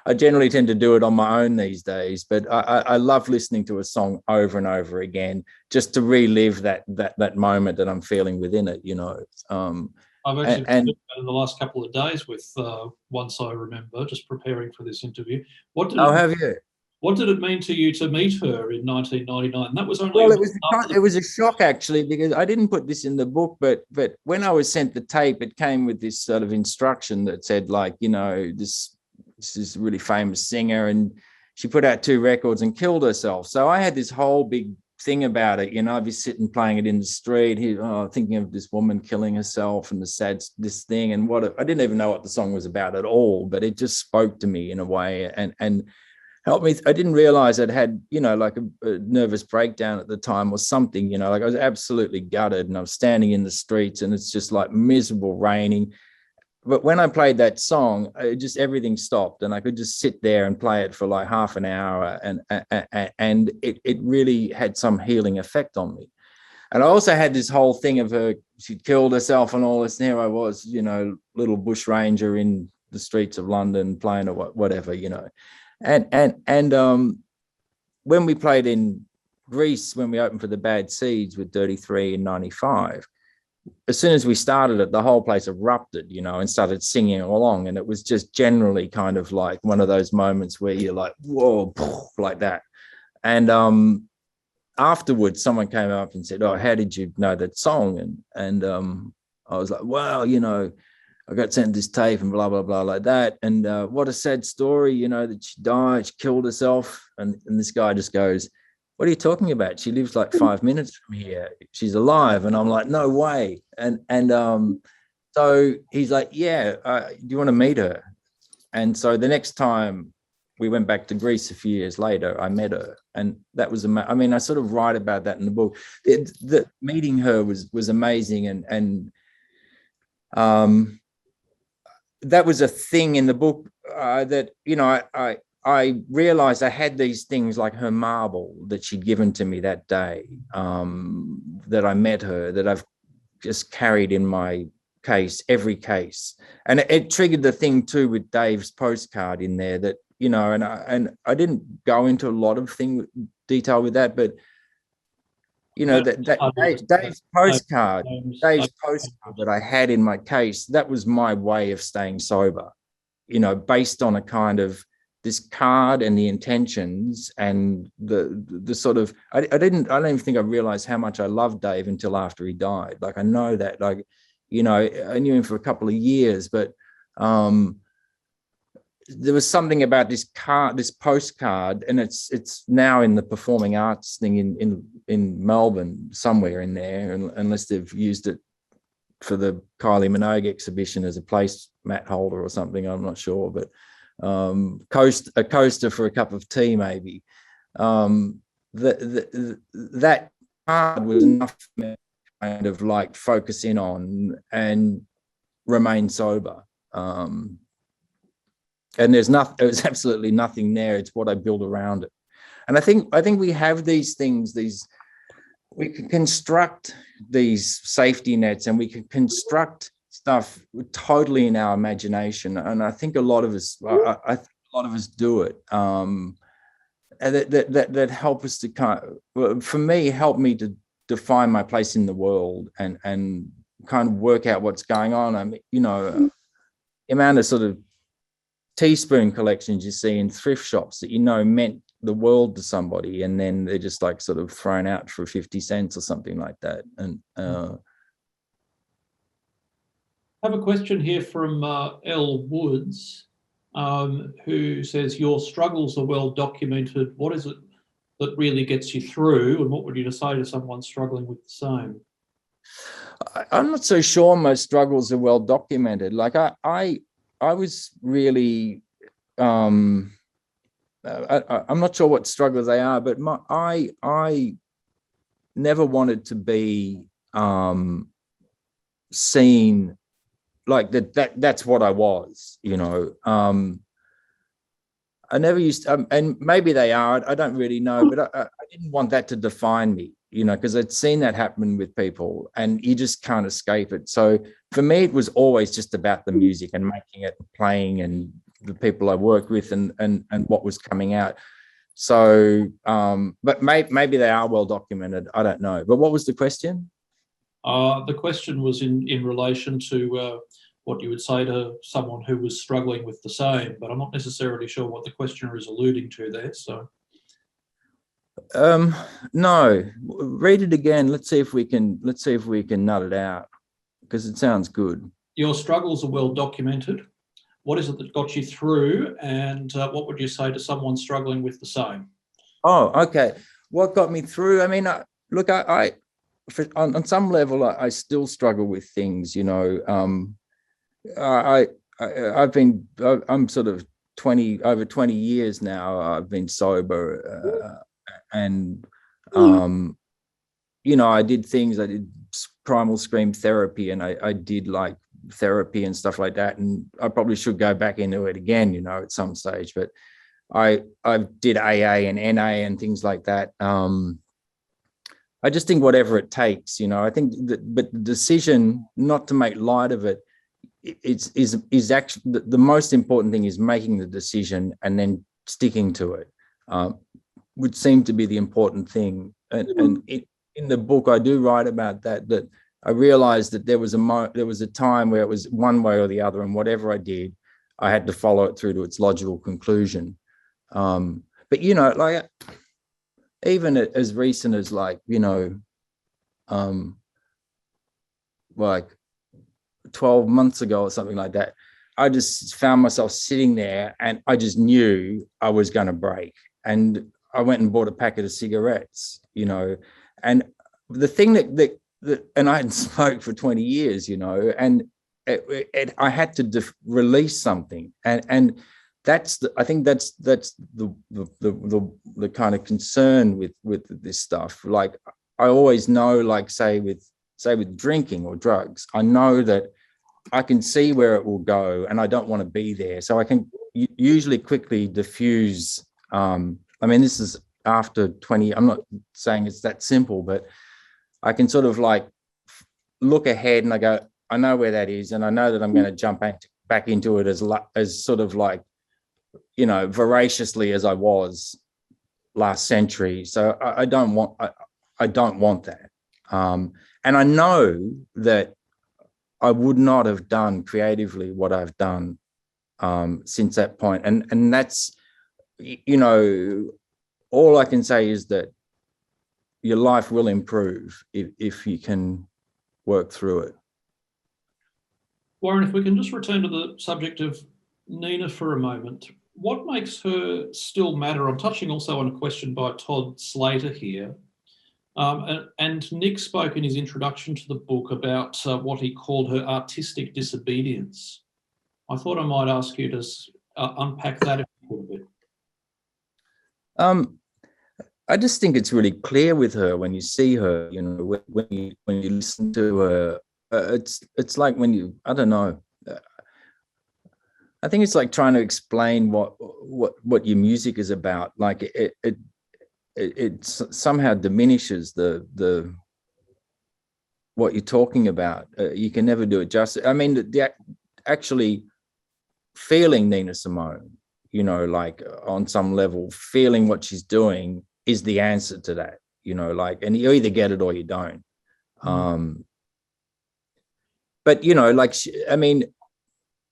I generally tend to do it on my own these days, but I love listening to a song over and over again just to relive that moment that I'm feeling within it, you know. I've actually been doing that in the last couple of days with Once I Remember, just preparing for this interview. Have you? What did it mean to you to meet her in 1999? That was only well, it was a shock actually, because I didn't put this in the book, but when I was sent the tape, it came with this sort of instruction that said, like, you know, this is a really famous singer, and she put out 2 records and killed herself. So I had this whole big thing about it, you know. I'd be sitting playing it in the street, thinking of this woman killing herself and this thing, and I didn't even know what the song was about at all, but it just spoke to me in a way and helped me. I didn't realize I'd had, you know, like a nervous breakdown at the time or something, you know, like I was absolutely gutted, and I was standing in the streets and it's just like miserable, raining, but when I played that song, just everything stopped, and I could just sit there and play it for like half an hour, and it really had some healing effect on me. And I also had this whole thing of her, she killed herself and all this, and here I was, you know, little bush ranger in the streets of London playing or whatever, you know. And when we played in Greece, when we opened for the Bad Seeds with 33 in 95, as soon as we started it, the whole place erupted, you know, and started singing along. And it was just generally kind of like one of those moments where you're like, whoa, like that. And afterwards, someone came up and said, "Oh, how did you know that song?" And I was like, "Well, you know, I got sent this tape and blah, blah, blah, like that. And what a sad story, you know, that she died, she killed herself." And this guy just goes, "What are you talking about? She lives like 5 minutes from here. She's alive." And I'm like, "No way." And so he's like, "Yeah, do you want to meet her?" And so the next time we went back to Greece a few years later, I met her. And that was, I mean, I sort of write about that in the book. The meeting her was amazing. And that was a thing in the book that, you know, I realized I had these things like her marble that she'd given to me that day, that I met her, that I've just carried in my case, every case. And it triggered the thing too with Dave's postcard in there that, you know, and I didn't go into a lot of detail with that, but you know, that Dave's postcard that I had in my case, that was my way of staying sober, you know, based on a kind of this card and the intentions and the sort of, I don't even think I realized how much I loved Dave until after he died. Like, I know that, like, you know, I knew him for a couple of years, but there was something about this postcard, and it's now in the performing arts thing in Melbourne somewhere in there, unless they've used it for the Kylie Minogue exhibition as a placemat holder or something. I'm not sure, but a coaster for a cup of tea maybe. That card was enough for me to kind of like focus in on and remain sober. And there's absolutely nothing there. It's what I build around it. And I think we have these things, we can construct these safety nets, and we can construct stuff totally in our imagination. And I think a lot of us, do it. And that help us to for me, help me to define my place in the world and kind of work out what's going on. I mean, you know, the amount of sort of teaspoon collections you see in thrift shops that, you know, meant the world to somebody, and then they're just like sort of thrown out for 50 cents or something like that. And I have a question here from L. Woods, who says, "Your struggles are well documented. What is it that really gets you through, and what would you say to someone struggling with the same?" I'm not so sure my struggles are well documented. Like I was really, I'm not sure what struggles they are, but I never wanted to be seen like that's what I was, you know. I never used to, and maybe they are, I don't really know, but I didn't want that to define me, you know, because I'd seen that happen with people and you just can't escape it. So for me, it was always just about the music and making it, playing, and the people I worked with and what was coming out. So, but maybe they are well documented. I don't know. But what was the question? The question was in relation to what you would say to someone who was struggling with the same, but I'm not necessarily sure what the questioner is alluding to there. So. No, read it again. Let's see if we can nut it out, because it sounds good. Your struggles are well documented. What is it that got you through, and what would you say to someone struggling with the same? Oh, okay. What got me through? I mean, look, on some level, I still struggle with things, you know. I'm sort of over 20 years now. I've been sober, and you know, I did primal scream therapy, and I did like therapy and stuff like that, and I probably should go back into it again, you know, at some stage. But I did AA and NA and things like that. I just think whatever it takes, you know. I think that, but the decision not to make light of it is actually the most important thing, is making the decision and then sticking to it, would seem to be the important thing. And in the book, I do write about that I realized that there was a time where it was one way or the other, and whatever I did, I had to follow it through to its logical conclusion. But, you know, like, even as recent as, like, you know, like 12 months ago or something like that, I just found myself sitting there and I just knew I was going to break. And I went and bought a packet of cigarettes, you know. And the thing that and I hadn't smoked for 20 years, you know, and I had to release something. And I think that's the kind of concern with this stuff. Like, I always know, like, say with drinking or drugs, I know that I can see where it will go and I don't want to be there. So I can usually quickly diffuse. I mean, this is after 20, I'm not saying it's that simple, but I can sort of like look ahead and I go, I know where that is. And I know that I'm going to jump back into it as sort of like, you know, voraciously as I was last century. So I don't want that. And I know that I would not have done creatively what I've done since that point. And that's, you know, all I can say is that your life will improve if you can work through it. Warren, if we can just return to the subject of Nina for a moment, what makes her still matter? I'm touching also on a question by Todd Slater here. And Nick spoke in his introduction to the book about what he called her artistic disobedience. I thought I might ask you to unpack that a little bit. I just think it's really clear with her when you see her, you know, when you listen to her. It's like when you, I don't know. I think it's like trying to explain what your music is about. Like it somehow diminishes the what you're talking about. You can never do it justice. I mean, actually feeling Nina Simone, you know, like on some level, feeling what she's doing is the answer to that, you know, like, and you either get it or you don't. But, you know, like, I mean,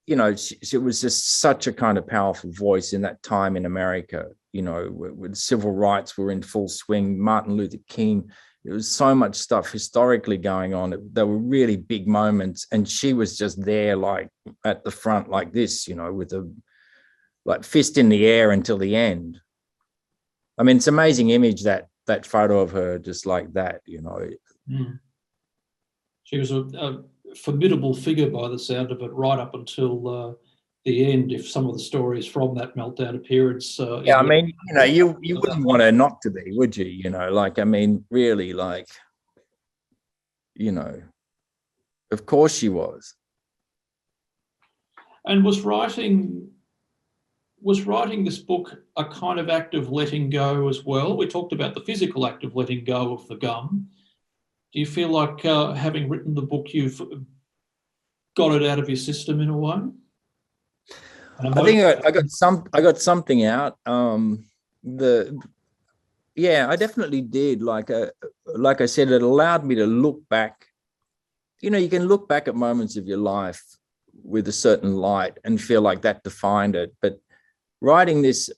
you know, she was just such a kind of powerful voice in that time in America, you know, when civil rights were in full swing, Martin Luther King, there was so much stuff historically going on. There were really big moments, and she was just there, like at the front like this, you know, with a like fist in the air until the end. I mean, it's an amazing image, that photo of her just like that, you know. She was a formidable figure by the sound of it, right up until the end, if some of the stories from that meltdown appearance. Yeah, I mean, you know, you wouldn't want her not to be, would you? You know, like, I mean, really, like, you know, of course she was. And was writing this book a kind of act of letting go as well? We talked about the physical act of letting go of the gum. Do you feel like having written the book, you've got it out of your system in a way? I think I got something out. Yeah, I definitely did. Like I said, it allowed me to look back. You know, you can look back at moments of your life with a certain light and feel like that defined it. But writing this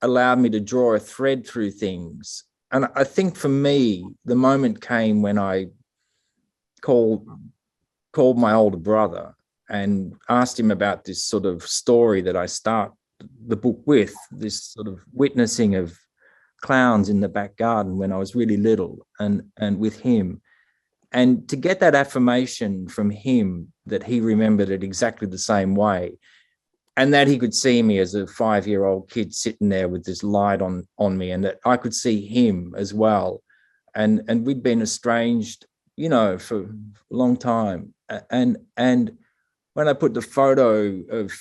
allowed me to draw a thread through things. And I think for me, the moment came when I called my older brother and asked him about this sort of story that I start the book with, this sort of witnessing of clowns in the back garden when I was really little, and with him. And to get that affirmation from him that he remembered it exactly the same way, and that he could see me as a 5-year-old kid sitting there with this light on me, and that I could see him as well. And we'd been estranged, you know, for a long time. And when I put the photo of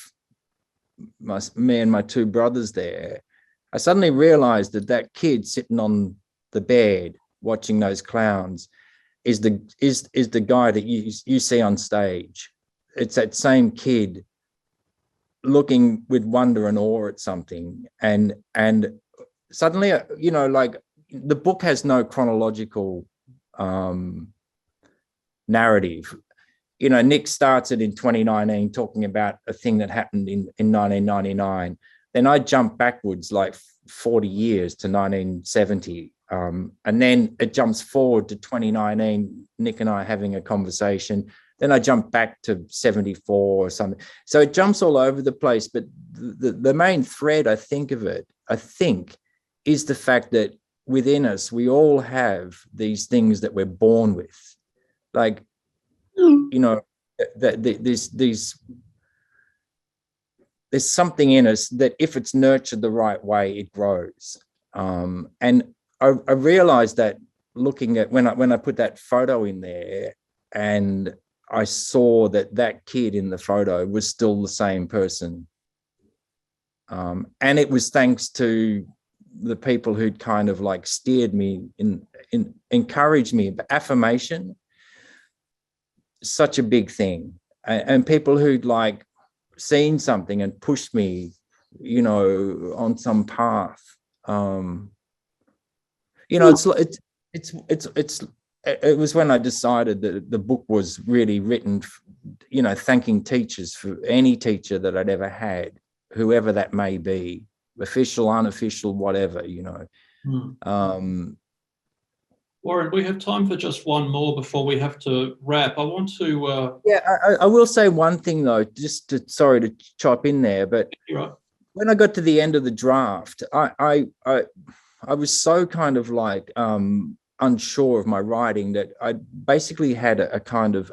me and my two brothers there, I suddenly realized that that kid sitting on the bed watching those clowns is the guy that you see on stage. It's that same kid looking with wonder and awe at something, and suddenly, you know, like the book has no chronological narrative. You know, Nick starts it in 2019 talking about a thing that happened in 1999. Then I jump backwards like 40 years to 1970. And then it jumps forward to 2019, Nick and I having a conversation. Then I jump back to 74 or something. So it jumps all over the place. But the main thread, I think, is the fact that within us, we all have these things that we're born with. Like, you know, there's something in us that if it's nurtured the right way, it grows. And I realized that looking at when I put that photo in there, and I saw that kid in the photo was still the same person. And it was thanks to the people who'd kind of like steered me in encouraged me. Affirmation, such a big thing. And people who'd like seen something and pushed me, you know, on some path. You know, it was when I decided that the book was really written, you know, thanking teachers for any teacher that I'd ever had, whoever that may be, official, unofficial, whatever, you know. Warren, we have time for just one more before we have to wrap. I want to... I will say one thing, though, just to, sorry to chop in there, but You're right. When I got to the end of the draft, I was so kind of like unsure of my writing that I basically had a kind of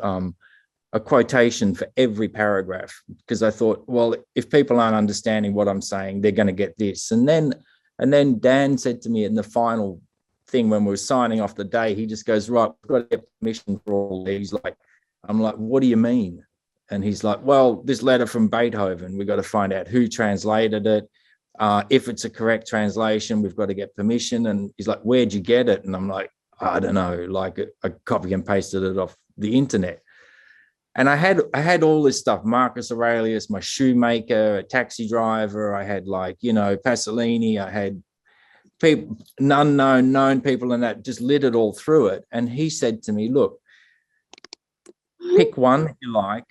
a quotation for every paragraph, because I thought, well, if people aren't understanding what I'm saying, they're going to get this. And then Dan said to me in the final thing when we were signing off the day, he just goes, right, we've got to get permission for all these. Like, I'm like, what do you mean? And he's like, well, this letter from Beethoven, we've got to find out who translated it. If it's a correct translation, we've got to get permission. And he's like, where'd you get it? And I'm like, I don't know, like I copy and pasted it off the internet. And I had all this stuff, Marcus Aurelius, my shoemaker, a taxi driver. I had like, you know, Pasolini. I had people, known people, and that just littered all through it. And he said to me, look, pick one that you like.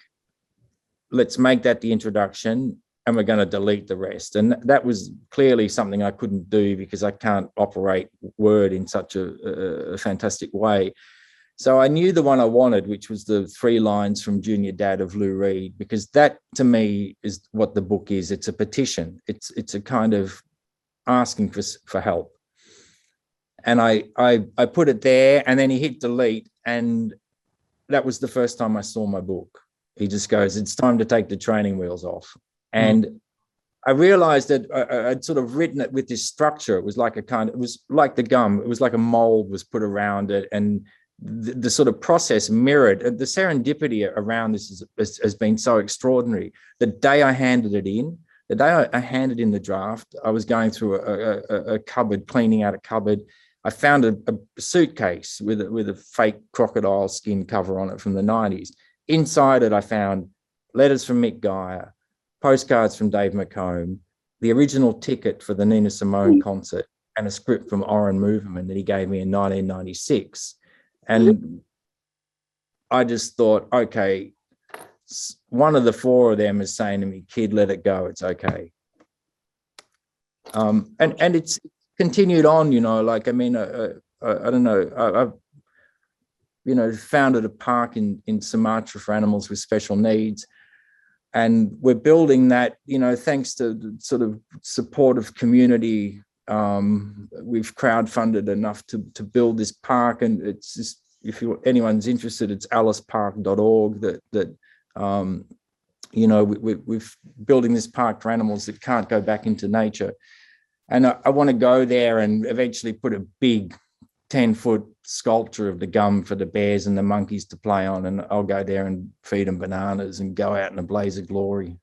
Let's make that the introduction, and we're going to delete the rest. And that was clearly something I couldn't do because I can't operate Word in such a fantastic way. So I knew the one I wanted, which was the 3 lines from Junior Dad of Lou Reed, because that to me is what the book is. It's a petition. It's a kind of asking for help. And I put it there, and then he hit delete, and that was the first time I saw my book. He just goes, it's time to take the training wheels off. And I realized that I'd sort of written it with this structure. It was like it was like the gum. It was like a mold was put around it, and the sort of process mirrored. The serendipity around this has been so extraordinary. The day I handed it in, the draft, I was going through a cupboard, cleaning out a cupboard. I found a suitcase with a fake crocodile skin cover on it from the 90s. Inside it, I found letters from Mick Geyer, postcards from Dave McComb, the original ticket for the Nina Simone concert, and a script from Oren Moverman that he gave me in 1996. And I just thought, okay, one of the 4 of them is saying to me, kid, let it go, it's okay. And it's continued on, you know, like, I mean, I don't know, I've, you know, founded a park in Sumatra for animals with special needs. And we're building that, you know, thanks to the sort of supportive community. We've crowdfunded enough to build this park, and it's just, if anyone's interested, it's ellispark.org. You know, we're building this park for animals that can't go back into nature, and I want to go there and eventually put a big 10-foot sculpture of the gum for the bears and the monkeys to play on, and I'll go there and feed them bananas and go out in a blaze of glory.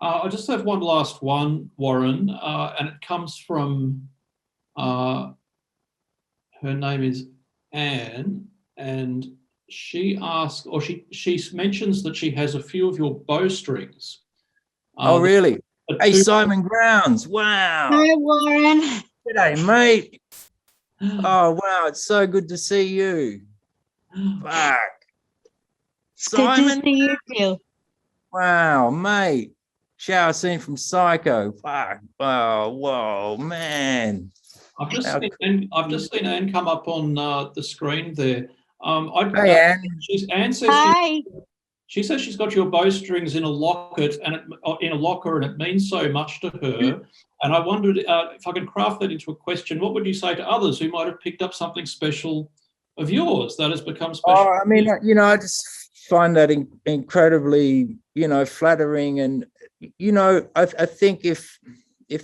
I just have one last one, Warren, and it comes from, her name is Anne, and she asks, or she mentions that she has a few of your bowstrings. Oh, really? Hey, Simon Grounds. Wow. Hi, Warren. G'day, mate. Oh, wow. It's so good to see you. Fuck. Simon? Good to see you too. Wow, mate. Shower scene from Psycho. Fuck. Oh, whoa, man. I've just seen Anne come up on the screen there. Hey, Anne. Anne says Hi. she says she's got your bowstrings in a locket and in a locker, and it means so much to her. And I wondered if I can craft that into a question. What would you say to others who might have picked up something special of yours that has become special? Oh, I mean, I just find that incredibly, flattering. And, I think if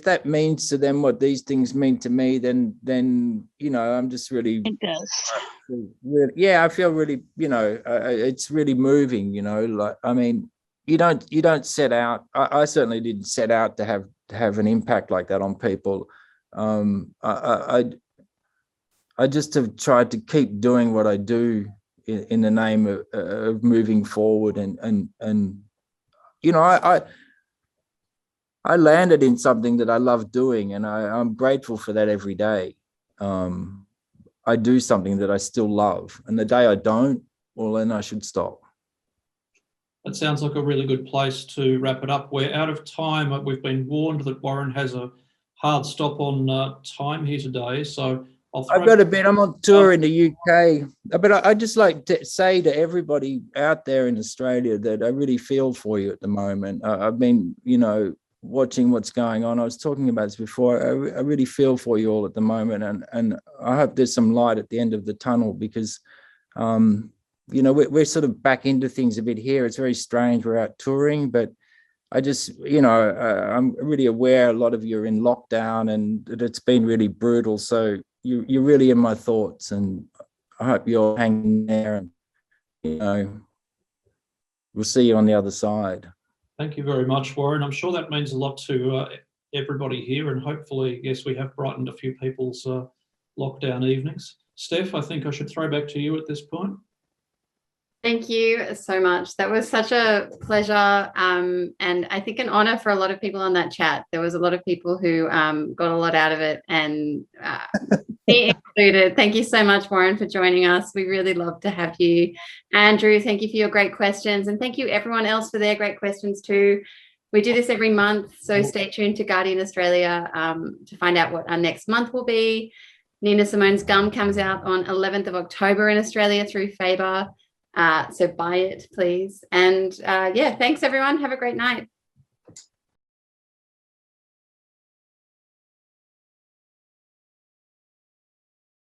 that means to them what these things mean to me, then I'm just really, It does. yeah, I feel really, it's really moving, like, I mean, you don't set out, I certainly didn't set out to have an impact like that on people. I just have tried to keep doing what I do in the name of moving forward, and I landed in something that I love doing, and I'm grateful for that every day. I do something that I still love, and the day I don't, well, then I should stop. That sounds like a really good place to wrap it up. We're out of time. We've been warned that Warren has a hard stop on time here today, so I've got a bit. I'm on tour in the UK, but I just like to say to everybody out there in Australia that I really feel for you at the moment. I've been, watching what's going on. I was talking about this before. I really feel for you all at the moment, and I hope there's some light at the end of the tunnel, because we're sort of back into things a bit here. It's very strange. We're out touring, but I just, I'm really aware a lot of you are in lockdown and that it's been really brutal. So you're really in my thoughts, and I hope you're hanging there, and, we'll see you on the other side. Thank you very much, Warren. I'm sure that means a lot to everybody here, and hopefully, yes, we have brightened a few people's lockdown evenings. Steph, I think I should throw back to you at this point. Thank you so much. That was such a pleasure, and I think an honor for a lot of people on that chat. There was a lot of people who got a lot out of it, and me included. Thank you so much, Warren, for joining us. We really love to have you. Andrew, thank you for your great questions, and thank you everyone else for their great questions too. We do this every month, so stay tuned to Guardian Australia to find out what our next month will be. Nina Simone's Gum comes out on 11th of October in Australia through Faber. So buy it, please. And yeah, thanks everyone. Have a great night.